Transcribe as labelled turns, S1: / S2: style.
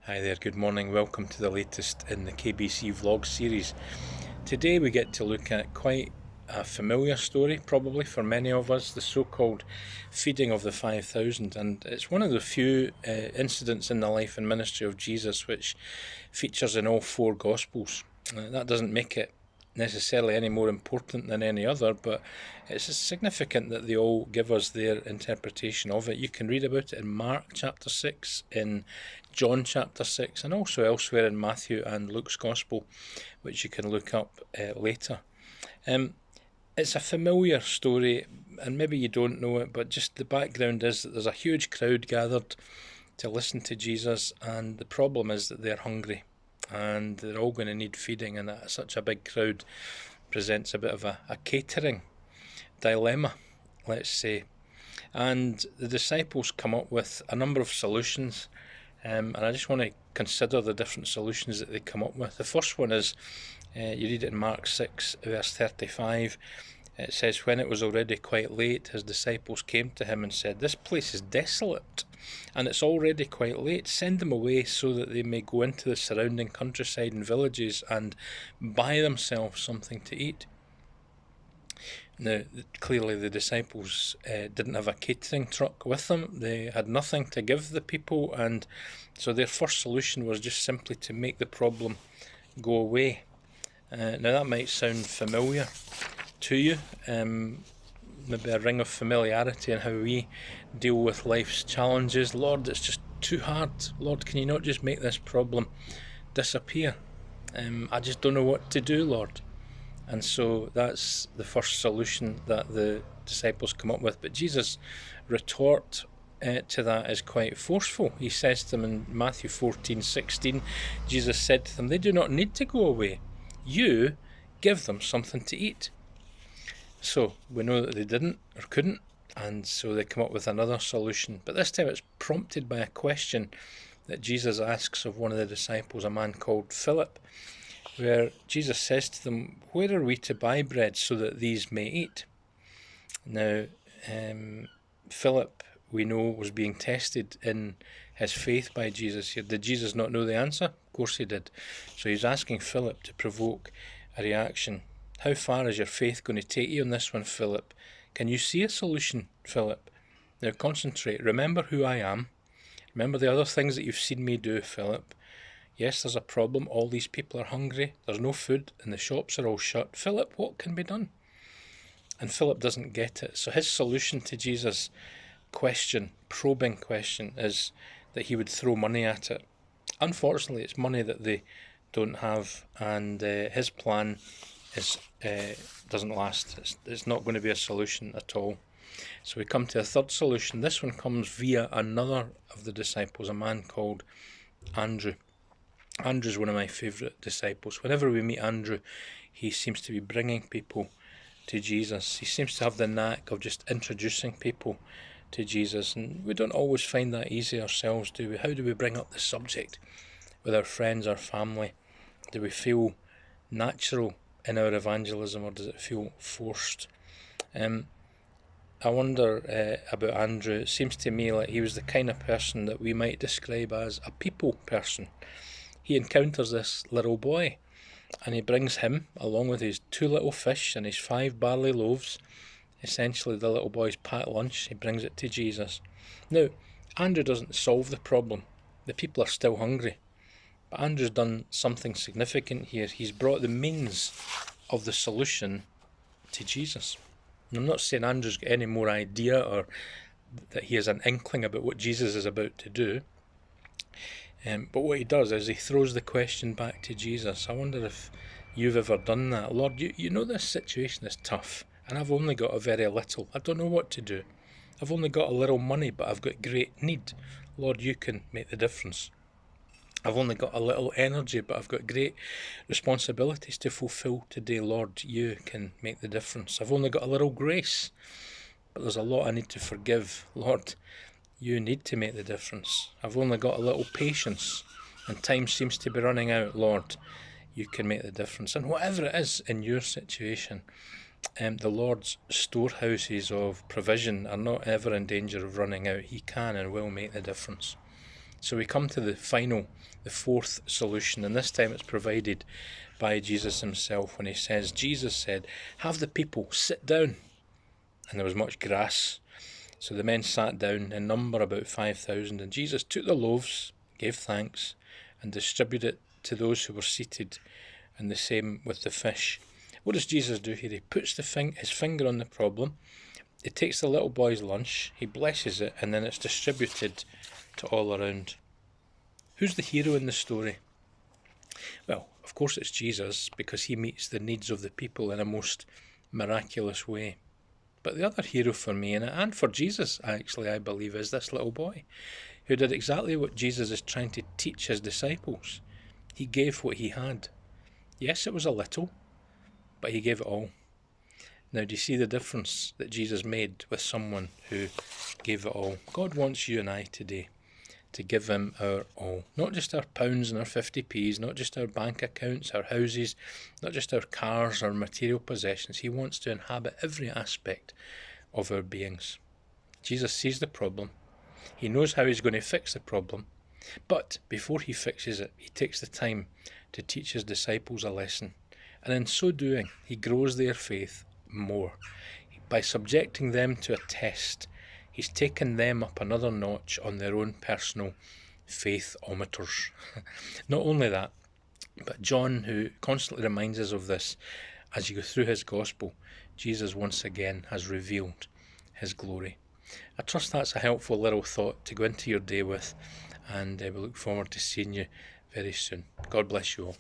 S1: Hi there, good morning. Welcome to the latest in the KBC vlog series. Today we get to look at quite a familiar story, probably for many of us, the so-called feeding of the 5,000. And it's one of the few incidents in the life and ministry of Jesus which features in all four Gospels. That doesn't make it necessarily any more important than any other, but it's significant that they all give us their interpretation of it. You can read about it in Mark chapter 6, in John chapter 6, and also elsewhere in Matthew and Luke's Gospel, which you can look up later. It's a familiar story, and maybe you don't know it, but just the background is that there's a huge crowd gathered to listen to Jesus, and the problem is that they're hungry and they're all going to need feeding, and that such a big crowd presents a bit of a catering dilemma, let's say. And the disciples come up with a number of solutions, and I just want to consider the different solutions that they come up with. The first one is, you read it in Mark 6 verse 35. It says, "When it was already quite late, his disciples came to him and said, 'This place is desolate, and it's already quite late. Send them away so that they may go into the surrounding countryside and villages and buy themselves something to eat.'" Now, clearly the disciples didn't have a catering truck with them. They had nothing to give the people, and so their first solution was just simply to make the problem go away. Now, that might sound familiar to you, maybe a ring of familiarity in how we deal with life's challenges. Lord, it's just too hard. Lord, can you not just make this problem disappear? I just don't know what to do, Lord. And so that's the first solution that the disciples come up with. But Jesus' retort to that is quite forceful. He says to them in Matthew 14:16, Jesus said to them, "They do not need to go away. You give them something to eat." So we know that they didn't or couldn't, and so they come up with another solution. But this time it's prompted by a question that Jesus asks of one of the disciples, a man called Philip, where Jesus says to them, "Where are we to buy bread so that these may eat?" Now, Philip, we know, was being tested in his faith by Jesus here. Did Jesus not know the answer? Of course he did. So he's asking Philip to provoke a reaction. How far is your faith going to take you on this one, Philip? Can you see a solution, Philip? Now concentrate. Remember who I am. Remember the other things that you've seen me do, Philip. Yes, there's a problem. All these people are hungry. There's no food and the shops are all shut. Philip, what can be done? And Philip doesn't get it. So his solution to Jesus' question, probing question, is that he would throw money at it. Unfortunately, it's money that they don't have, and his plan doesn't last. It's not going to be a solution at all. So we come to a third solution. This one comes via another of the disciples, a man called Andrew. Andrew's one of my favourite disciples. Whenever we meet Andrew, he seems to be bringing people to Jesus. He seems to have the knack of just introducing people to Jesus, and we don't always find that easy ourselves, do we? How do we bring up the subject with our friends, our family? Do we feel natural in our evangelism, or does it feel forced? I wonder about Andrew. It seems to me like he was the kind of person that we might describe as a people person. He encounters this little boy, and he brings him, along with his 2 little fish and his 5 barley loaves, essentially the little boy's packed lunch. He brings it to Jesus. Now, Andrew doesn't solve the problem. The people are still hungry. But Andrew's done something significant here. He's brought the means of the solution to Jesus. And I'm not saying Andrew's got any more idea or that he has an inkling about what Jesus is about to do. But what he does is he throws the question back to Jesus. I wonder if you've ever done that. Lord, you know this situation is tough, and I've only got a very little. I don't know what to do. I've only got a little money, but I've got great need. Lord, you can make the difference. I've only got a little energy, but I've got great responsibilities to fulfill today. Lord, you can make the difference. I've only got a little grace, but there's a lot I need to forgive. Lord, you need to make the difference. I've only got a little patience, and time seems to be running out. Lord, you can make the difference. And whatever it is in your situation, the Lord's storehouses of provision are not ever in danger of running out. He can and will make the difference. So we come to the fourth solution, and this time it's provided by Jesus himself when he says, Jesus said, "Have the people sit down." And there was much grass. So the men sat down, in number about 5,000, and Jesus took the loaves, gave thanks, and distributed it to those who were seated, and the same with the fish. What does Jesus do here? He puts his finger on the problem. He takes the little boy's lunch, he blesses it, and then it's distributed to all around. Who's the hero in the story? Well, of course it's Jesus, because he meets the needs of the people in a most miraculous way. But the other hero for me, and for Jesus actually, I believe, is this little boy, who did exactly what Jesus is trying to teach his disciples. He gave what he had. Yes, it was a little, but he gave it all. Now, do you see the difference that Jesus made with someone who gave it all? God wants you and I today to give him our all. Not just our pounds and our 50p's, not just our bank accounts, our houses, not just our cars, our material possessions. He wants to inhabit every aspect of our beings. Jesus sees the problem. He knows how he's going to fix the problem. But before he fixes it, he takes the time to teach his disciples a lesson. And in so doing, he grows their faith more. By subjecting them to a test, he's taken them up another notch on their own personal faith-ometers. Not only that, but John, who constantly reminds us of this as you go through his gospel, Jesus once again has revealed his glory. I trust that's a helpful little thought to go into your day with, and we look forward to seeing you very soon. God bless you all.